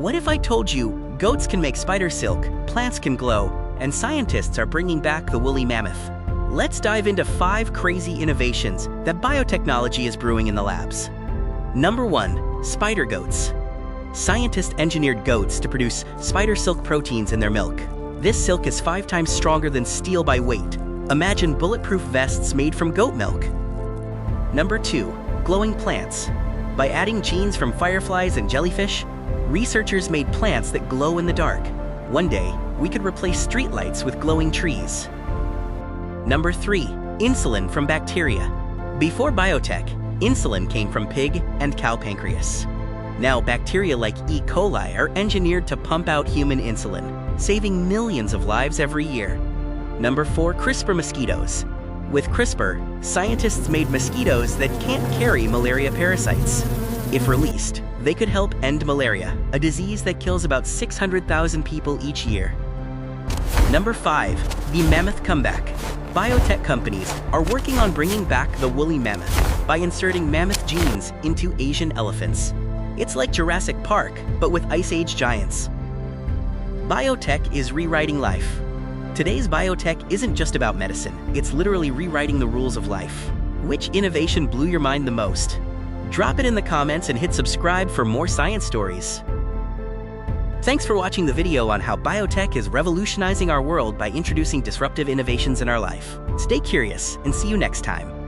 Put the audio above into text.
What if I told you goats can make spider silk, plants can glow, and scientists are bringing back the woolly mammoth? Let's dive into 5 crazy innovations that biotechnology is brewing in the labs. Number 1. Spider goats. Scientists engineered goats to produce spider silk proteins in their milk. This silk is 5 times stronger than steel by weight. Imagine bulletproof vests made from goat milk. Number 2. Glowing plants. By adding genes from fireflies and jellyfish, researchers made plants that glow in the dark. One day, we could replace streetlights with glowing trees. Number 3. Insulin from bacteria. Before biotech, insulin came from pig and cow pancreas. Now, bacteria like E. coli are engineered to pump out human insulin, saving millions of lives every year. Number 4. CRISPR mosquitoes. With CRISPR, scientists made mosquitoes that can't carry malaria parasites. If released, they could help end malaria, a disease that kills about 600,000 people each year. Number 5. The mammoth comeback. Biotech companies are working on bringing back the woolly mammoth by inserting mammoth genes into Asian elephants. It's like Jurassic Park, but with Ice Age giants. Biotech is rewriting life. Today's biotech isn't just about medicine, it's literally rewriting the rules of life. Which innovation blew your mind the most? Drop it in the comments and hit subscribe for more science stories. Thanks for watching the video on how biotech is revolutionizing our world by introducing disruptive innovations in our life. Stay curious and see you next time.